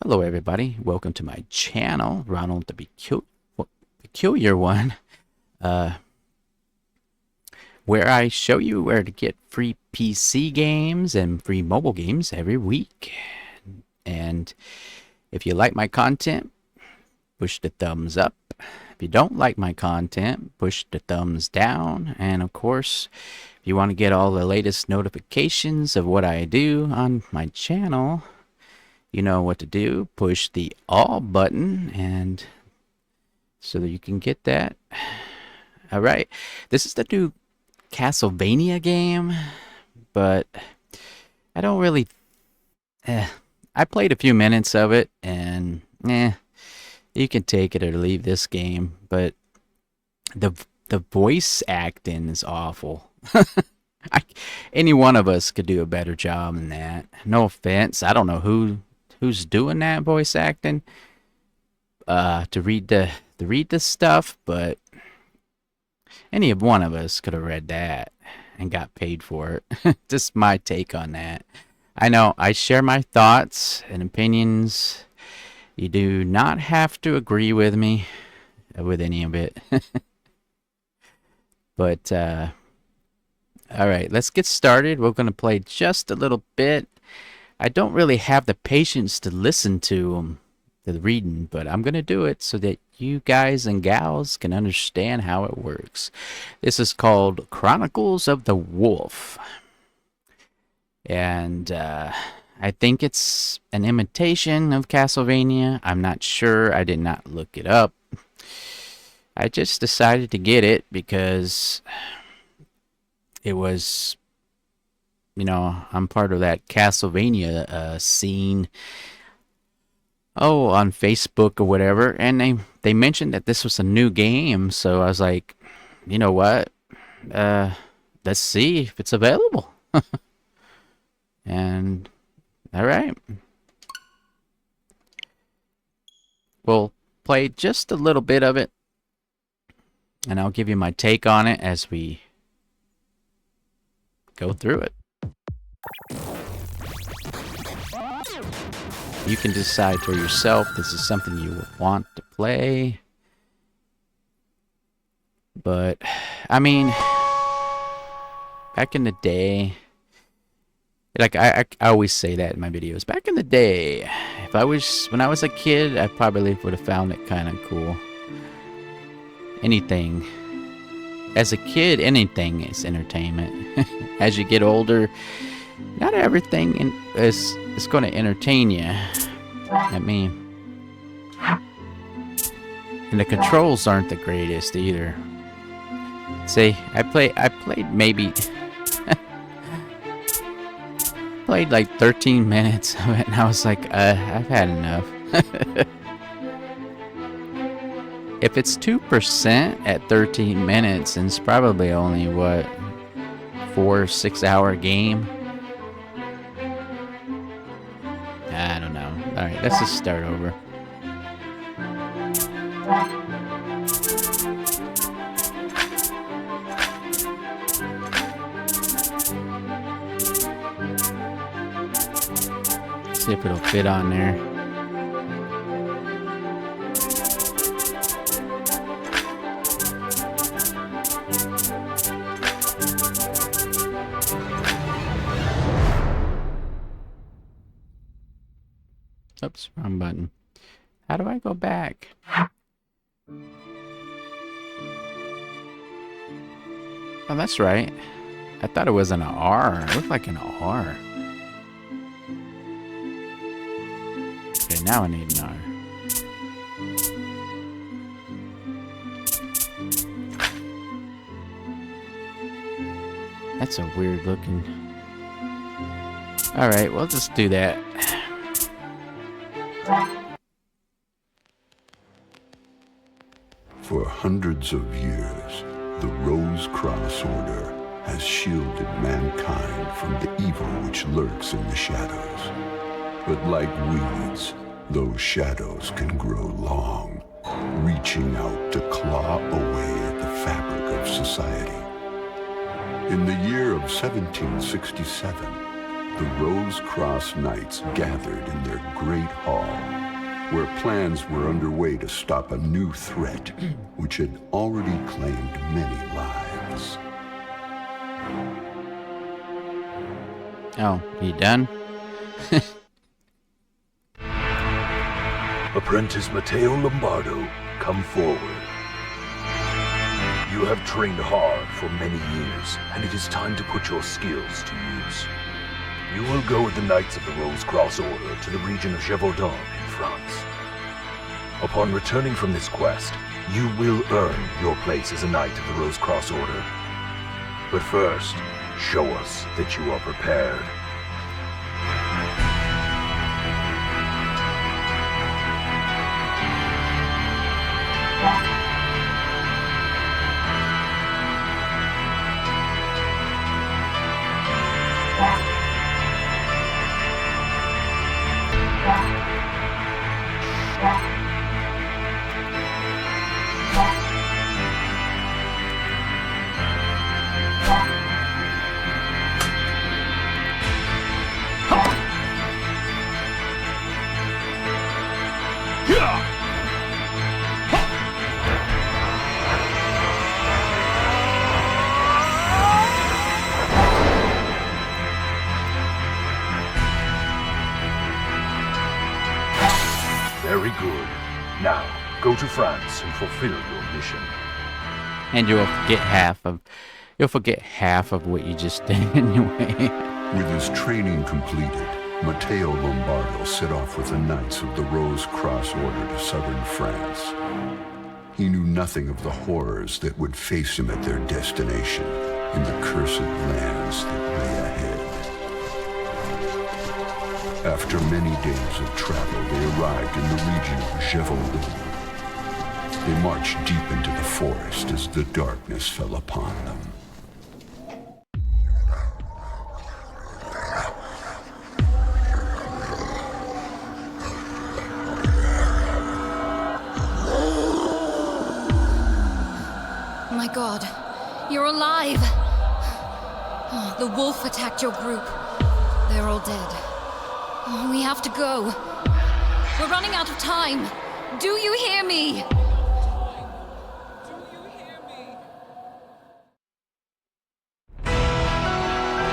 Hello, everybody. Welcome to my channel, Ronald the Peculiar One, uh, where I show you where to get free PC games and free mobile games every week. And if you like my content, push the thumbs up. If you don't like my content, push the thumbs down. And of course, if you want to get all the latest notifications of what I do on my channel, you know what to do. Push the all button and so that you can get that. All right, this is the new Castlevania game, but I don't really I played a few minutes of it and you can take it or leave this game, but the voice acting is awful. Any one of us could do a better job than that. No offense, I don't know who's doing that voice acting to read the stuff, but any of one of us could have read that and got paid for it. Just my take on that. I know I share my thoughts and opinions. You do not have to agree with me with any of it. But all right, let's get started. We're going to play just a little bit. I don't really have the patience to listen to the reading, but I'm going to do it so that you guys and gals can understand how it works. This is called Chronicles of the Wolf. And I think it's an imitation of Castlevania. I'm not sure. I did not look it up. I just decided to get it because it was, you know, I'm part of that Castlevania scene. Oh, on Facebook or whatever, and they mentioned that this was a new game, so I was like, you know what? Let's see if it's available. And all right, we'll play just a little bit of it, and I'll give you my take on it as we go through it. You can decide for yourself this is something you want to play. But, I mean, back in the day, like I always say that in my videos, back in the day, when I was a kid, I probably would have found it kind of cool. Anything. As a kid, anything is entertainment. As you get older, not everything is going to entertain you. I mean, and the controls aren't the greatest either. See, I played maybe played like 13 minutes of it, and I was like, I've had enough. If it's 2% at 13 minutes, and it's probably only what, 4 or 6 hour game. I don't know. Alright, let's just start over. See if it'll fit on there. Oops, wrong button. How do I go back? Oh, that's right. I thought it was an R. It looked like an R. Okay, now I need an R. That's a weird looking. Alright, we'll just do that. For hundreds of years, the Rose Cross Order has shielded mankind from the evil which lurks in the shadows. But like weeds, those shadows can grow long, reaching out to claw away at the fabric of society. In the year of 1767, the Rose Cross Knights gathered in their great hall, where plans were underway to stop a new threat which had already claimed many lives. Oh, you done? Apprentice Matteo Lombardo, come forward. You have trained hard for many years, and it is time to put your skills to use. You will go with the Knights of the Rose Cross Order to the region of Gévaudan in France. Upon returning from this quest, you will earn your place as a Knight of the Rose Cross Order. But first, show us that you are prepared. Very good. Now, go to France and fulfill your mission. And you'll forget half of what you just did anyway. With his training completed, Matteo Lombardo set off with the Knights of the Rose Cross Order to southern France. He knew nothing of the horrors that would face him at their destination in the cursed lands that lay ahead. After many days of travel, they arrived in the region of Gévaudan. They marched deep into the forest as the darkness fell upon them. My God, you're alive! Oh, the wolf attacked your group. They're all dead. Oh, we have to go. We're running out of time. Do you hear me?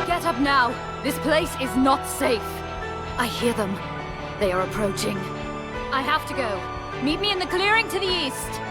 Get up now. This place is not safe. I hear them. They are approaching. I have to go. Meet me in the clearing to the east.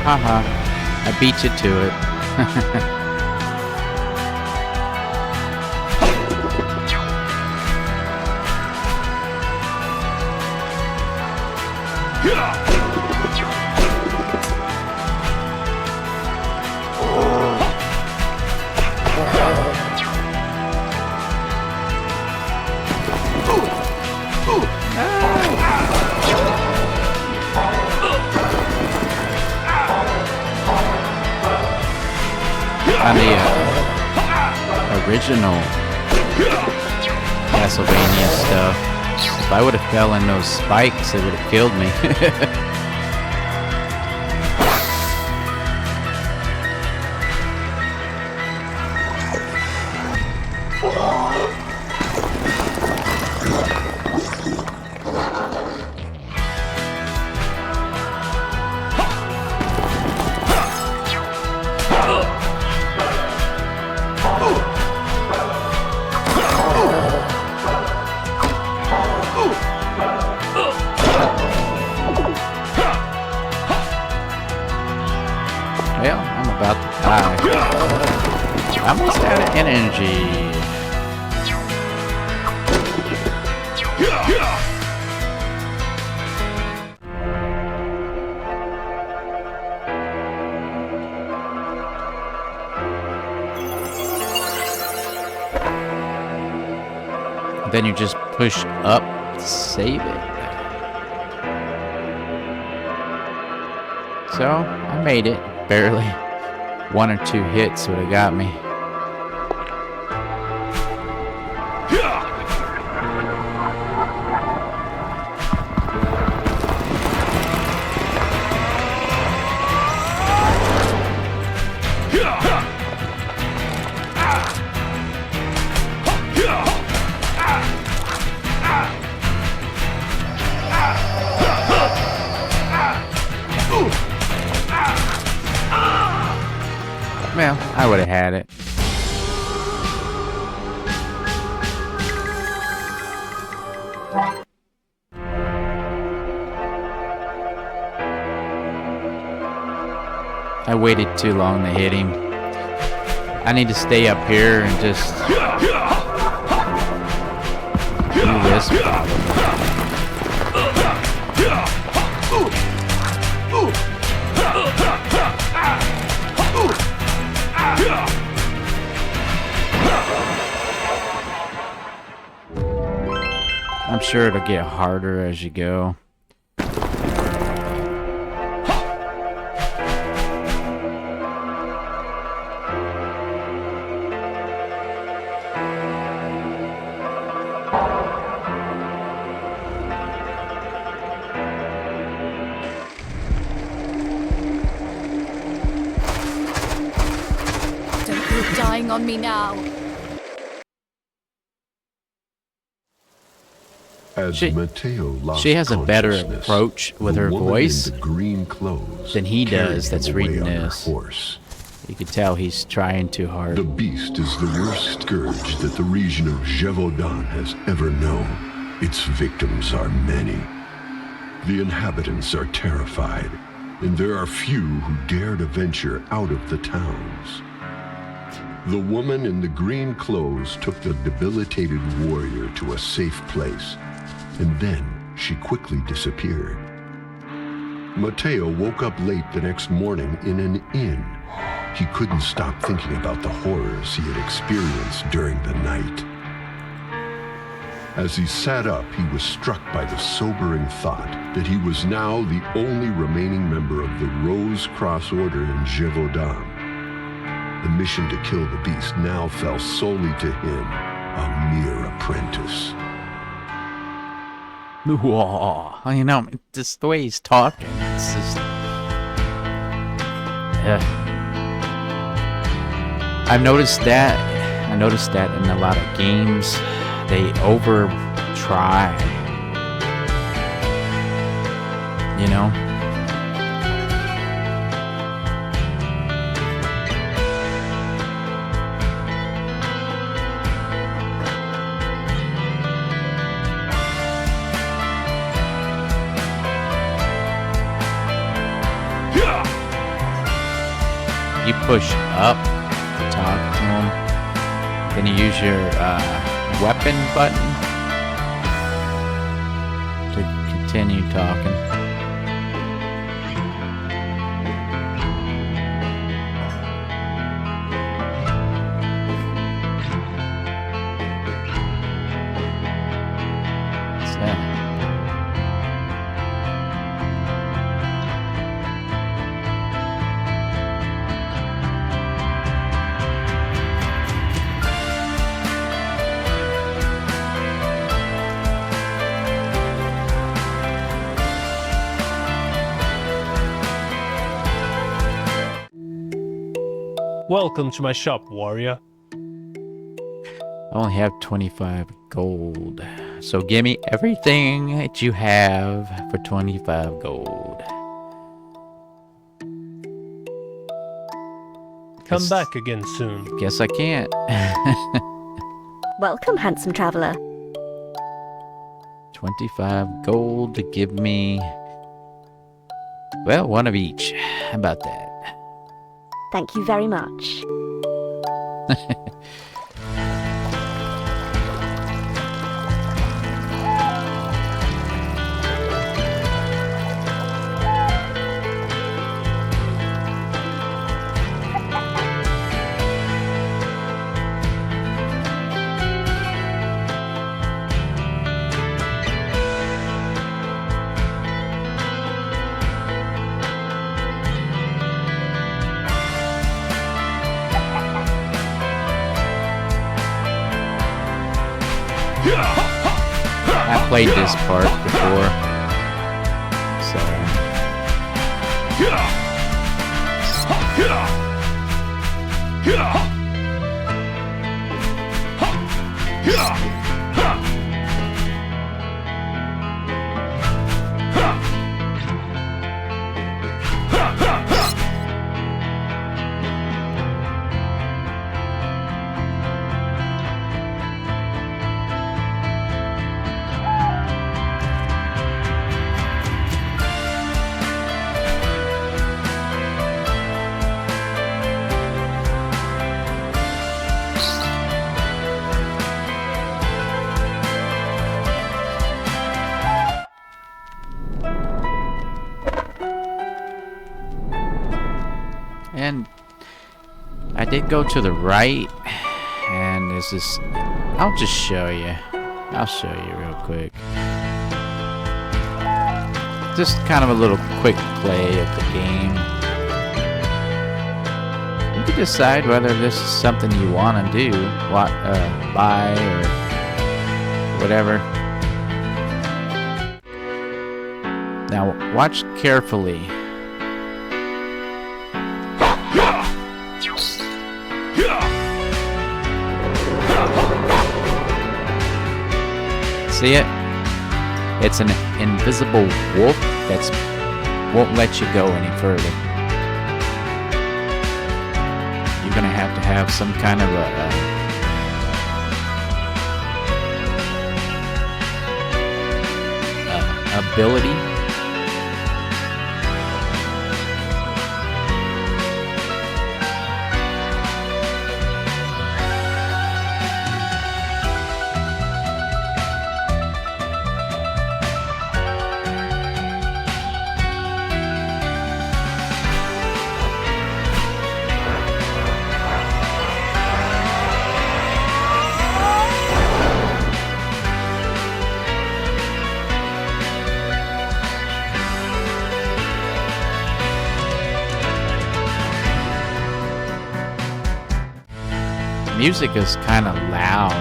Haha, I beat you to it. On the original Castlevania stuff, if I would have fell in those spikes, it would have killed me. Almost out of energy. Then you just push up to save it. So, I made it. Barely. 1 or 2 hits would have got me. Well, I would have had it. I waited too long to hit him. I need to stay up here and just do this. I'm sure it'll get harder as you go. Don't go dying on me now. As Mateo lost She has a better consciousness, approach with the her woman voice in the green clothes than he carried does him that's away reading on her this. horse. You can tell he's trying too hard. The beast is the worst scourge that the region of Gévaudan has ever known. Its victims are many. The inhabitants are terrified, and there are few who dare to venture out of the towns. The woman in the green clothes took the debilitated warrior to a safe place, and then she quickly disappeared. Mateo woke up late the next morning in an inn. He couldn't stop thinking about the horrors he had experienced during the night. As he sat up, he was struck by the sobering thought that he was now the only remaining member of the Rose Cross Order in Gévaudan. The mission to kill the beast now fell solely to him, a mere apprentice. You know, just the way he's talking, it's just... I've noticed that. I noticed that in a lot of games, they over try. You know? You push up to talk to him, then you use your weapon button to continue talking. So. Welcome to my shop, warrior. I only have 25 gold. So give me everything that you have for 25 gold. Come Yes. back again soon. Guess I can't. Welcome, handsome traveler. 25 gold to give me... Well, one of each. How about that? Thank you very much. I played this part before, so and I did go to the right, and there's this. I'll just show you. I'll show you real quick. Just kind of a little quick play of the game. You can decide whether this is something you want to do, buy or whatever. Now watch carefully. See it? It's an invisible wolf that won't let you go any further. You're gonna have some kind of a ability. Music is kind of loud.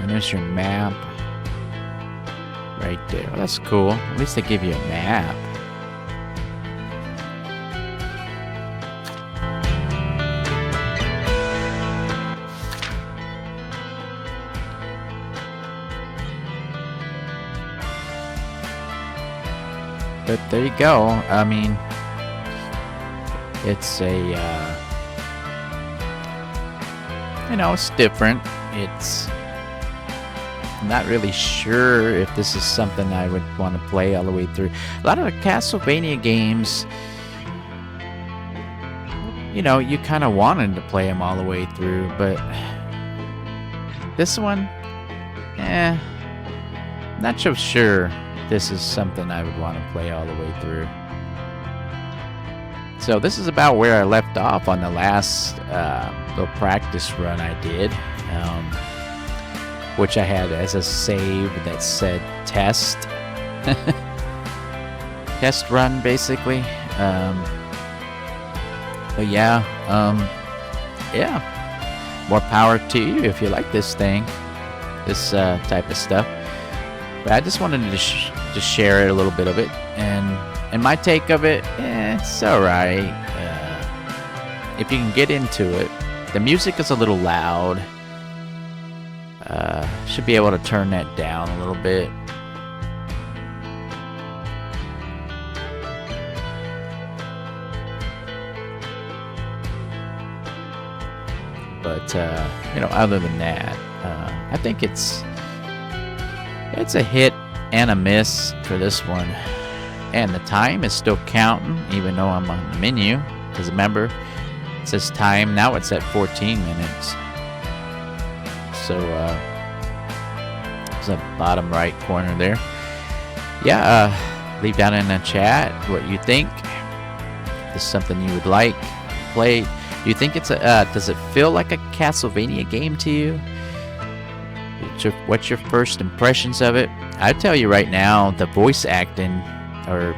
And there's your map right there. Well, that's cool. At least they give you a map. But there you go. I mean, it's a, it's different. I'm not really sure if this is something I would want to play all the way through. A lot of the Castlevania games, you kind of wanted to play them all the way through, but this one, not so sure this is something I would want to play all the way through. So this is about where I left off on the last little practice run I did, which I had as a save that said test. Test run, basically. But yeah, more power to you if you like this thing, this type of stuff. But I just wanted to just share it, a little bit of it, and my take of it. It's alright. If you can get into it. The music is a little loud. Should be able to turn that down a little bit. But other than that, I think it's a hit and a miss for this one. And the time is still counting, even though I'm on the menu. Because remember, it says time. Now it's at 14 minutes. So, it's the bottom right corner there. Yeah, leave down in the chat what you think. If this is something you would like to play. Do you think it's a, does it feel like a Castlevania game to you? What's your first impressions of it? I tell you right now, the voice acting, or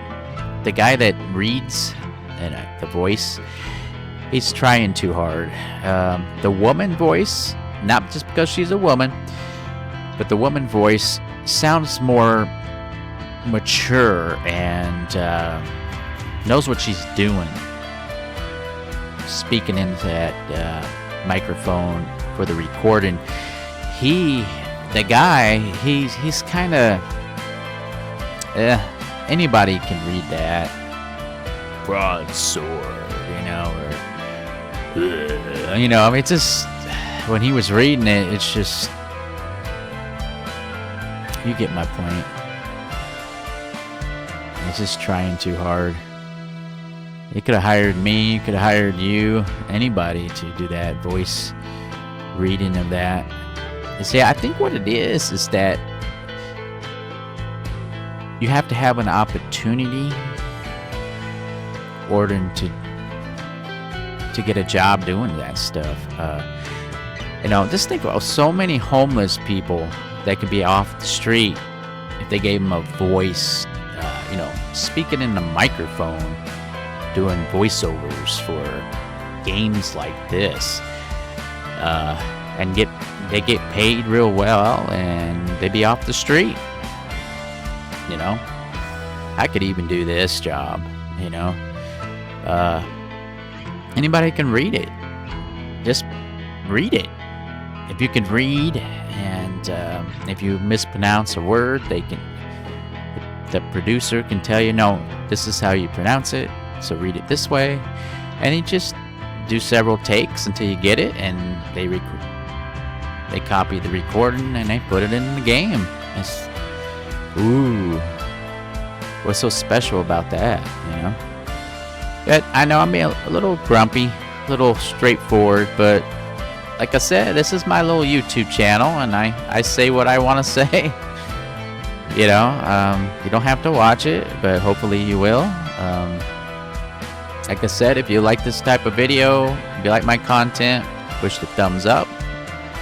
the guy that reads and the voice, he's trying too hard. The woman voice, not just because she's a woman, but the woman voice sounds more mature and knows what she's doing. Speaking into that microphone for the recording. The guy, he's kind of, anybody can read that. Broadsword, or, I mean, it's just, when he was reading it, it's just, you get my point. He's just trying too hard. He could have hired me, he could have hired you, anybody to do that voice reading of that. And see, I think what it is that you have to have an opportunity order to get a job doing that stuff. Just think about so many homeless people that could be off the street if they gave them a voice, speaking in the microphone, doing voiceovers for games like this, and they get paid real well, and they be off the street. I could even do this job. Anybody can read it. Just read it. If you can read, and if you mispronounce a word, the producer can tell you, no, this is how you pronounce it, so read it this way. And you just do several takes until you get it, and they copy the recording and they put it in the game. Ooh, what's so special about that, But I know I'm being a little grumpy, a little straightforward, but like I said, this is my little YouTube channel, and I say what I want to say. You don't have to watch it, but hopefully you will. Like I said, if you like this type of video, if you like my content, push the thumbs up,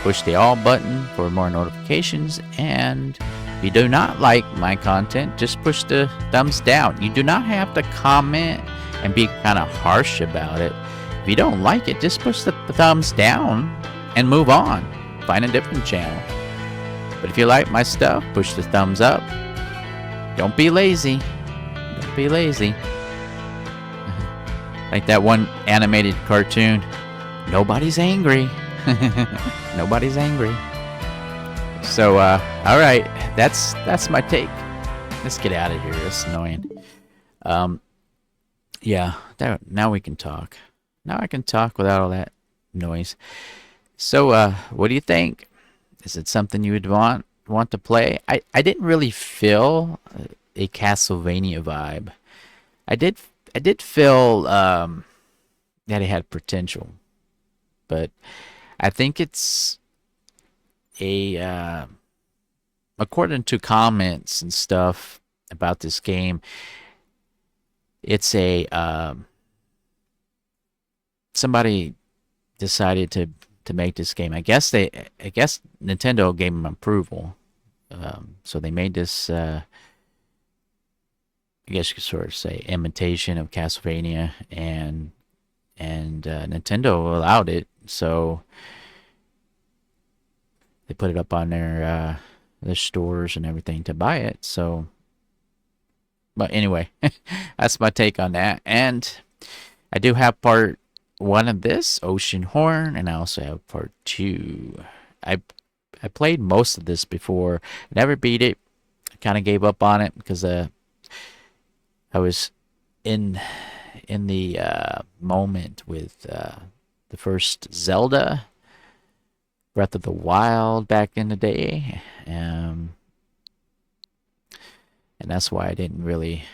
push the all button for more notifications, and if you do not like my content, just push the thumbs down. You do not have to comment and be kind of harsh about it. If you don't like it, just push the thumbs down and move on. Find a different channel. But if you like my stuff, push the thumbs up. Don't be lazy. Don't be lazy. Like that one animated cartoon, nobody's angry. Nobody's angry. So, alright, that's my take. Let's get out of here. It's annoying. Yeah, now we can talk. Now I can talk without all that noise. So, what do you think? Is it something you would want to play? I didn't really feel a Castlevania vibe. I did feel that it had potential, but I think it's according to comments and stuff about this game, it's somebody decided to make this game. I guess Nintendo gave them approval, so they made this. I guess you could sort of say imitation of Castlevania, and Nintendo allowed it, so they put it up on their stores and everything to buy it. So, but anyway, that's my take on that. And I do have part 1 of this, Ocean Horn, and I also have part 2. I played most of this before, never beat it. I kind of gave up on it because I was in the moment with the first Zelda, Breath of the Wild back in the day, and that's why I didn't really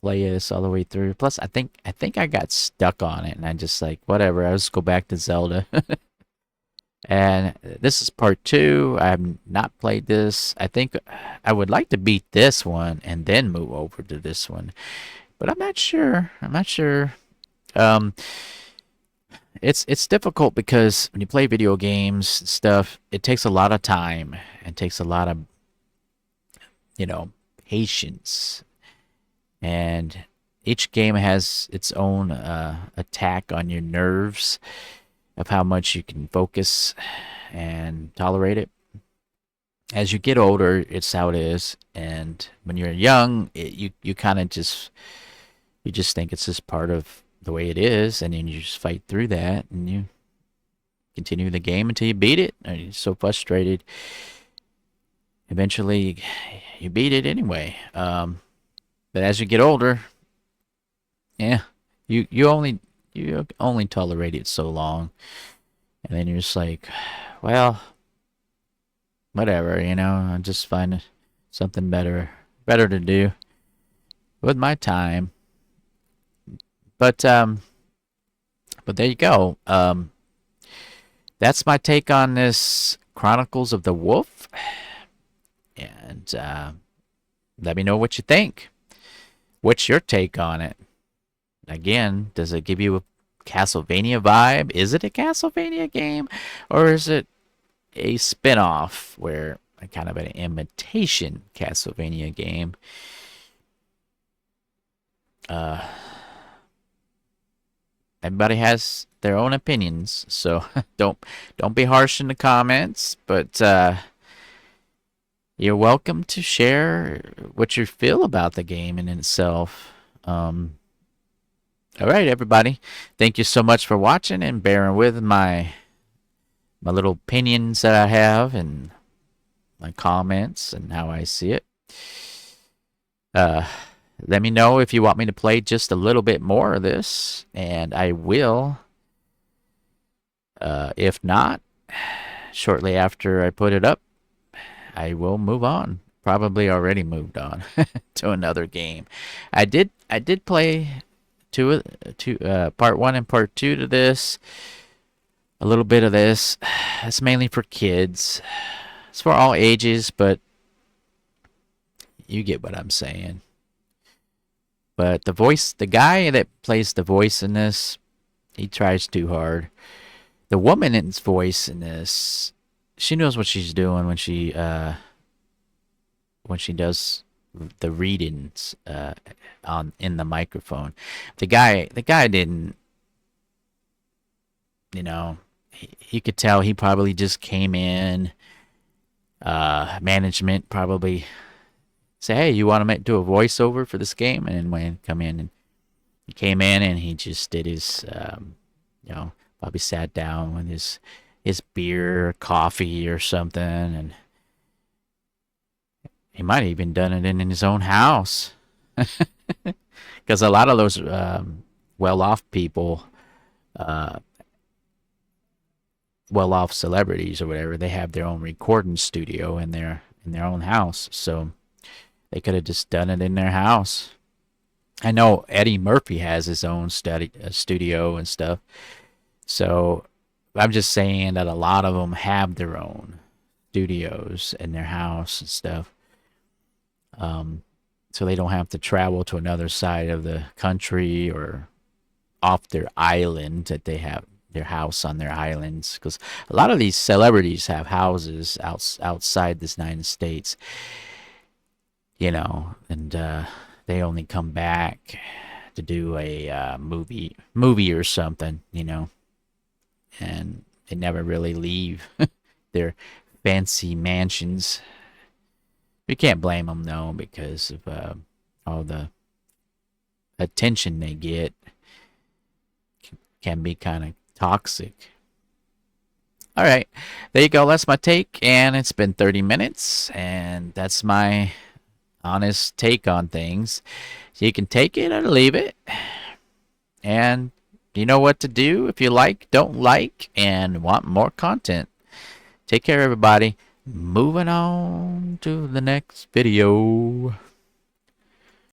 play this all the way through. Plus, I think I got stuck on it, and I just like whatever. I'll just go back to Zelda. And this is part 2. I have not played this. I think I would like to beat this one and then move over to this one, but I'm not sure. I'm not sure. Um, it's difficult because when you play video games and stuff, it takes a lot of time and takes a lot of patience, and each game has its own attack on your nerves of how much you can focus and tolerate it. As you get older, it's how it is, and when you're young, you kind of just think it's just part of the way it is, and then you just fight through that, and you continue the game until you beat it. And you're so frustrated. Eventually, you beat it anyway. But as you get older, yeah, you only tolerate it so long, and then you're just like, well, whatever, I'll just find something better to do with my time. But there you go. That's my take on this Chronicles of the Wolf, and let me know what you think. What's your take on it? Again, does it give you a Castlevania vibe? Is it a Castlevania game, or is it a spin-off where kind of an imitation Castlevania game? Everybody has their own opinions, so don't be harsh in the comments, but you're welcome to share what you feel about the game in itself. All right, everybody. Thank you so much for watching and bearing with my little opinions that I have and my comments and how I see it. Let me know if you want me to play just a little bit more of this, and I will. If not, shortly after I put it up, I will move on. Probably already moved on to another game. I did play part 1 and part 2 to this. A little bit of this. It's mainly for kids. It's for all ages, but you get what I'm saying. But the guy that plays the voice in this, he tries too hard. The woman's voice in this, she knows what she's doing when she does the readings in the microphone. The guy didn't, he could tell he probably just came in. Management probably say, hey, you want to do a voiceover for this game? And then when come in, and he came in and he just did his, probably sat down with his beer or coffee or something, and he might have even done it in his own house. Because a lot of those well-off people, well-off celebrities or whatever, they have their own recording studio in their own house. So they could have just done it in their house. I know Eddie Murphy has his own studio and stuff. So I'm just saying that a lot of them have their own studios in their house and stuff. So they don't have to travel to another side of the country or off their island that they have their house on their islands. Because a lot of these celebrities have houses outside the United States, and they only come back to do a movie or something, and they never really leave their fancy mansions. You can't blame them, though, because of all the attention they get. Can be kind of toxic. All right, there you go. That's my take, and it's been 30 minutes, and that's my honest take on things. So you can take it or leave it, and you know what to do if you like, don't like, and want more content. Take care, everybody. Moving on to the next video.